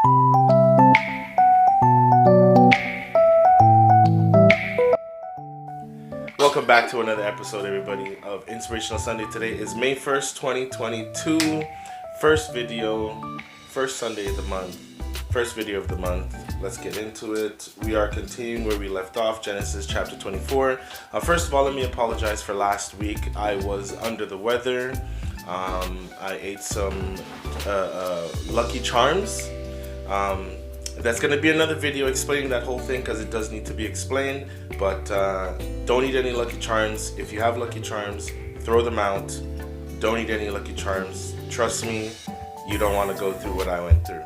Welcome back to another episode, everybody, of Inspirational Sunday. Today is May 1st, 2022. First video, first Sunday of the month, first video of the month. Let's get into it. We are continuing where we left off, Genesis chapter 24. First of all, let me apologize for last week. I was under the weather. I ate some Lucky Charms. That's going to be another video explaining that whole thing because it does need to be explained. But don't eat any Lucky Charms. If you have Lucky Charms, throw them out. Don't eat any Lucky Charms. Trust me, you don't want to go through what I went through.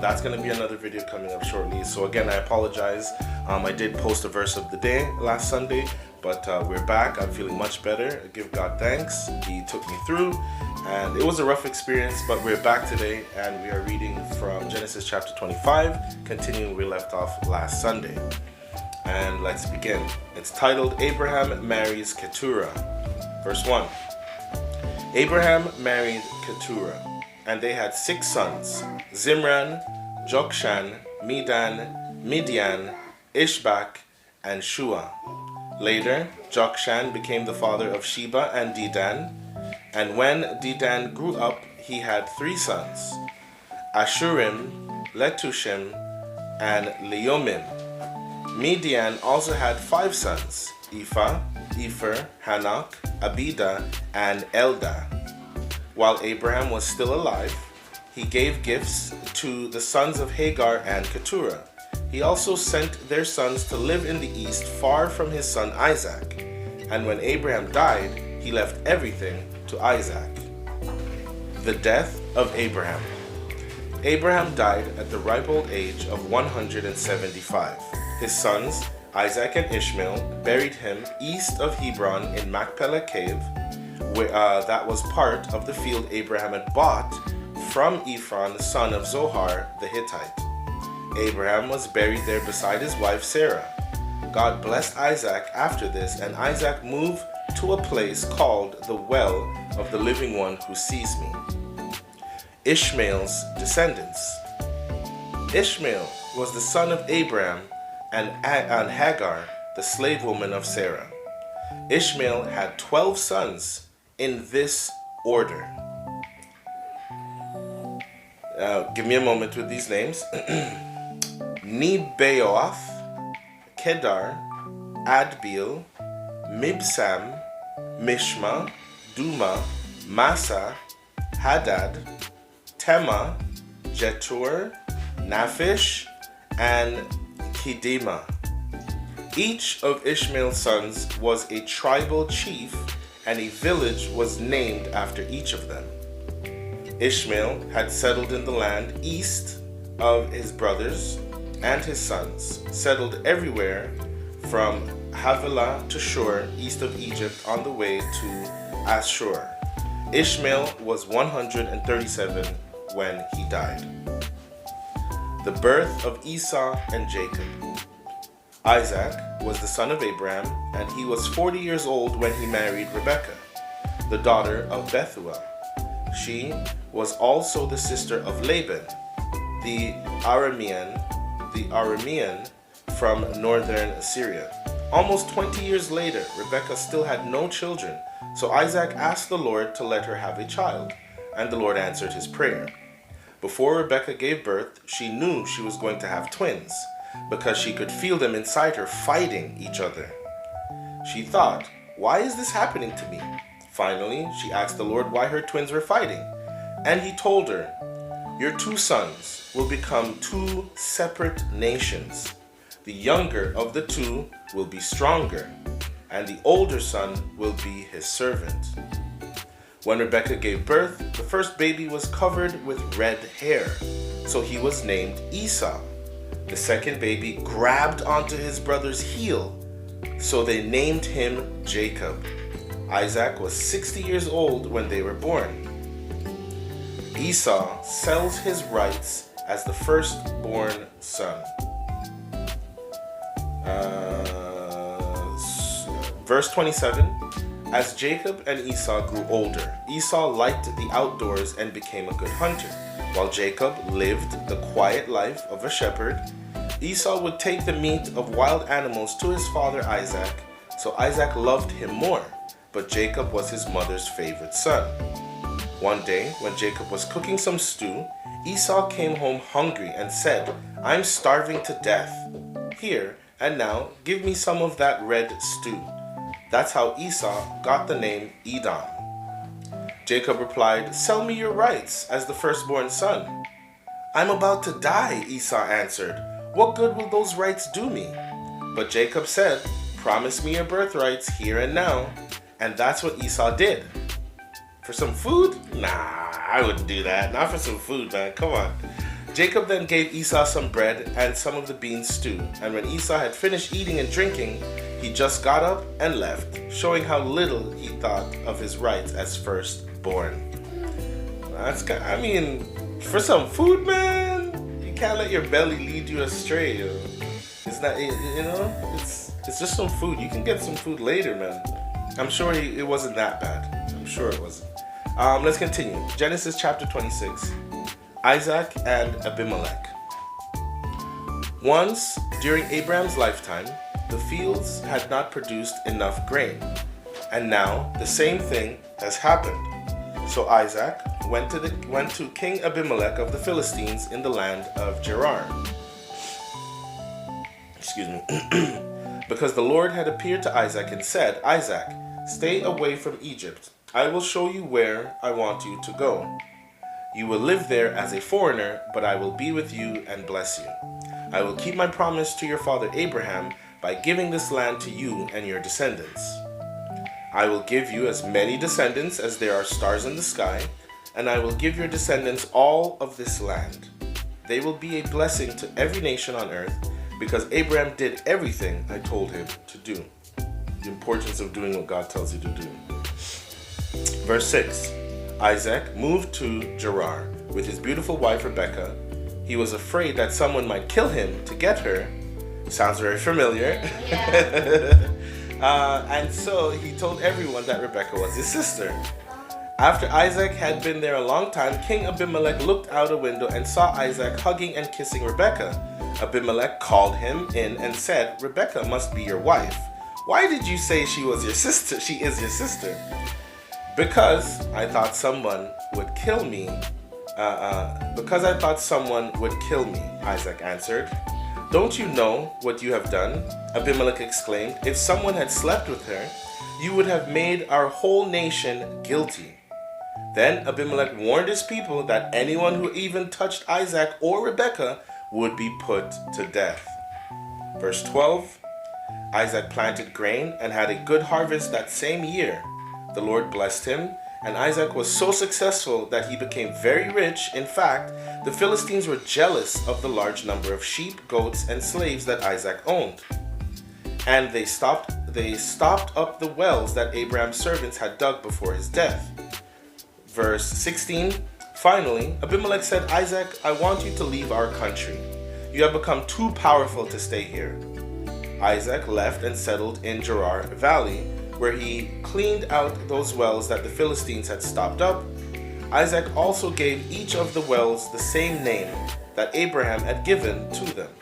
That's going to be another video coming up shortly. So again, I apologize. I did post a verse of the day last Sunday, but we're back. I'm feeling much better. I give God thanks. He took me through, and it was a rough experience, but we're back today, and we are reading from Genesis chapter 25, continuing where we left off last Sunday. And let's begin. It's titled, Abraham Marries Keturah. Verse 1. Abraham married Keturah, and they had 6 sons, Zimran, Jokshan, Medan, Midian, Ishbak, and Shua. Later, Jokshan became the father of Sheba and Dedan, and when Dedan grew up, he had 3 sons, Ashurim, Letushim, and Leomim. Midian also had 5 sons, Ephah, Epher, Hanok, Abida, and Eldah. While Abraham was still alive, he gave gifts to the sons of Hagar and Keturah. He also sent their sons to live in the east far from his son Isaac. And when Abraham died, he left everything to Isaac. The death of Abraham. Abraham died at the ripe old age of 175. His sons, Isaac and Ishmael, buried him east of Hebron in Machpelah Cave, that was part of the field Abraham had bought from Ephron, son of Zohar the Hittite. Abraham was buried there beside his wife Sarah. God blessed Isaac after this, and Isaac moved to a place called the Well of the Living One Who Sees Me. Ishmael's Descendants. Ishmael was the son of Abraham and Hagar, the slave woman of Sarah. Ishmael had 12 sons in this order. Give me a moment with these names. Nebaioth, Kedar, Adbeel, Mibsam, Mishma, Duma, Massa, Hadad, Tema, Jetur, Naphish, and Kedema. Each of Ishmael's sons was a tribal chief, and a village was named after each of them. Ishmael had settled in the land east of his brothers, and his sons settled everywhere from Havilah to Shur, east of Egypt, on the way to Ashur. Ishmael was 137 when he died. The birth of Esau and Jacob. Isaac was the son of Abraham, and he was 40 years old when he married Rebekah, the daughter of Bethuel. She was also the sister of Laban, the Aramean from northern Syria. Almost 20 years later, Rebekah still had no children, so Isaac asked the Lord to let her have a child, and the Lord answered his prayer. Before Rebekah gave birth, she knew she was going to have twins, because she could feel them inside her fighting each other. She thought, why is this happening to me? Finally, she asked the Lord why her twins were fighting, and he told her, your 2 sons will become 2 separate nations. The younger of the 2 will be stronger, and the older son will be his servant. When Rebekah gave birth, the first baby was covered with red hair, so he was named Esau. The second baby grabbed onto his brother's heel, so they named him Jacob. Isaac was 60 years old when they were born. Esau sells his rights as the firstborn son. Verse 27, as Jacob and Esau grew older, Esau liked the outdoors and became a good hunter, While Jacob lived the quiet life of a shepherd, Esau would take the meat of wild animals to his father Isaac, so Isaac loved him more, but Jacob was his mother's favorite son. One day, when Jacob was cooking some stew, Esau came home hungry and said, "I'm starving to death. Here and now, give me some of that red stew." That's how Esau got the name Edom. Jacob replied, "Sell me your rights as the firstborn son." "I'm about to die," Esau answered. "What good will those rights do me?" But Jacob said, "Promise me your birthrights here and now." And that's what Esau did. For some food? Nah, I wouldn't do that. Not for some food, man. Come on. Jacob then gave Esau some bread and some of the bean stew. And when Esau had finished eating and drinking, he just got up and left, showing how little he thought of his rights as firstborn. For some food, man, you can't let your belly lead you astray. It's not, it's just some food. You can get some food later, man. I'm sure it wasn't that bad. I'm sure it wasn't. Let's continue. Genesis chapter 26. Isaac and Abimelech. Once, during Abraham's lifetime, the fields had not produced enough grain. And now, the same thing has happened. So Isaac went to King Abimelech of the Philistines in the land of Gerar. Excuse me. Because the Lord had appeared to Isaac and said, "Isaac, stay away from Egypt. I will show you where I want you to go. You will live there as a foreigner, but I will be with you and bless you. I will keep my promise to your father Abraham by giving this land to you and your descendants. I will give you as many descendants as there are stars in the sky, and I will give your descendants all of this land. They will be a blessing to every nation on earth, because Abraham did everything I told him to do." The importance of doing what God tells you to do. Verse 6. Isaac moved to Gerar with his beautiful wife Rebekah. He was afraid that someone might kill him to get her. Sounds very familiar. Yeah. And so he told everyone that Rebekah was his sister. After Isaac had been there a long time, King Abimelech looked out a window and saw Isaac hugging and kissing Rebekah. Abimelech called him in and said, "Rebekah must be your wife. Why did you say she was your sister? She is your sister." Because I thought someone would kill me. Isaac answered. "Don't you know what you have done?" Abimelech exclaimed. "If someone had slept with her, you would have made our whole nation guilty." Then Abimelech warned his people that anyone who even touched Isaac or Rebekah would be put to death. Verse 12. Isaac planted grain and had a good harvest that same year. The Lord blessed him, and Isaac was so successful that he became very rich. In fact, the Philistines were jealous of the large number of sheep, goats, and slaves that Isaac owned. And they stopped up the wells that Abraham's servants had dug before his death. Verse 16. Finally, Abimelech said, "Isaac, I want you to leave our country. You have become too powerful to stay here." Isaac left and settled in Gerar Valley, where he cleaned out those wells that the Philistines had stopped up. Isaac also gave each of the wells the same name that Abraham had given to them.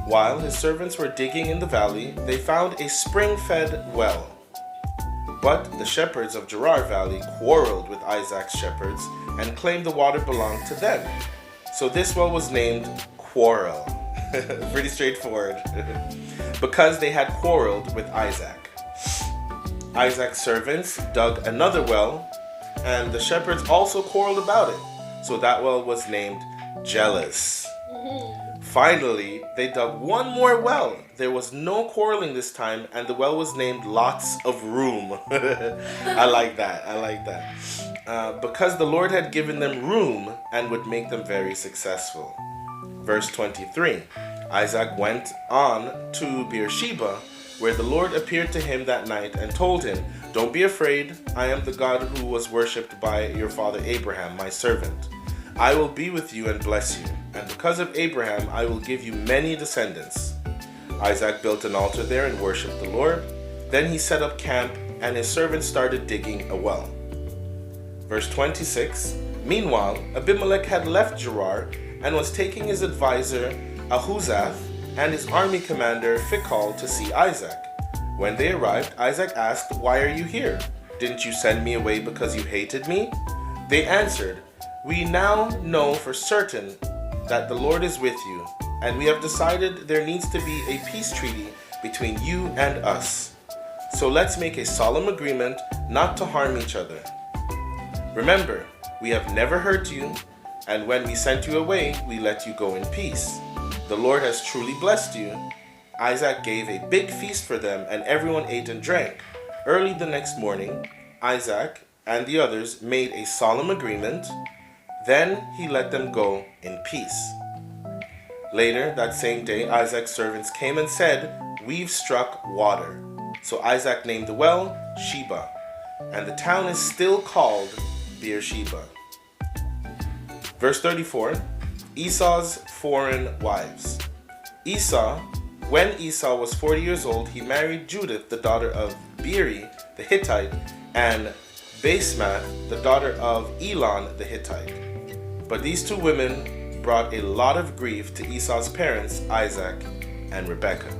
While his servants were digging in the valley, they found a spring-fed well. But the shepherds of Gerar Valley quarreled with Isaac's shepherds and claimed the water belonged to them. So this well was named Quarrel. Pretty straightforward. Because they had quarreled with Isaac. Isaac's servants dug another well, and the shepherds also quarreled about it. So that well was named Jealous. Finally, they dug one more well. There was no quarreling this time, and the well was named Lots of Room. I like that. Because the Lord had given them room and would make them very successful. Verse 23. Isaac went on to Beersheba, where the Lord appeared to him that night and told him, "Don't be afraid. I am the God who was worshipped by your father Abraham, my servant. I will be with you and bless you, and because of Abraham I will give you many descendants." Isaac built an altar there and worshipped the Lord. Then he set up camp, and his servants started digging a well. Verse 26. Meanwhile, Abimelech had left Gerar and was taking his advisor Ahuzath and his army commander Phicol to see Isaac. When they arrived, Isaac asked, "Why are you here? Didn't you send me away because you hated me?" They answered, "We now know for certain that the Lord is with you, and we have decided there needs to be a peace treaty between you and us. So let's make a solemn agreement not to harm each other. Remember, we have never hurt you, and when we sent you away, we let you go in peace. The Lord has truly blessed you." Isaac gave a big feast for them, and everyone ate and drank. Early the next morning, Isaac and the others made a solemn agreement. Then he let them go in peace. Later that same day, Isaac's servants came and said, "We've struck water." So Isaac named the well Sheba, and the town is still called Beersheba. Verse 34, Esau's foreign wives. When Esau was 40 years old, he married Judith, the daughter of Beeri the Hittite, and Basemath, the daughter of Elon the Hittite. But these two women brought a lot of grief to Esau's parents, Isaac and Rebekah.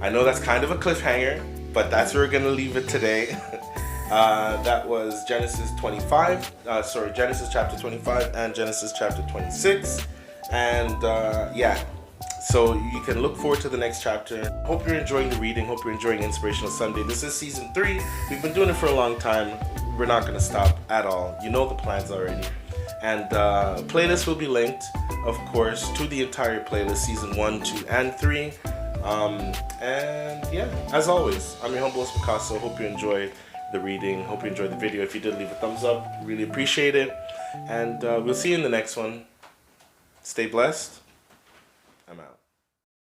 I know that's kind of a cliffhanger, but that's where we're going to leave it today. That was Genesis chapter 25 and Genesis chapter 26. And so you can look forward to the next chapter. Hope you're enjoying the reading. Hope you're enjoying Inspirational Sunday. This is season 3. We've been doing it for a long time. We're not going to stop at all. You know the plans already. And playlist will be linked, of course, to the entire playlist, season 1, 2, and 3. As always, I'm your humble host, Picaso. Hope you enjoyed the reading. Hope you enjoyed the video. If you did, leave a thumbs up. Really appreciate it. And we'll see you in the next one. Stay blessed. I'm out.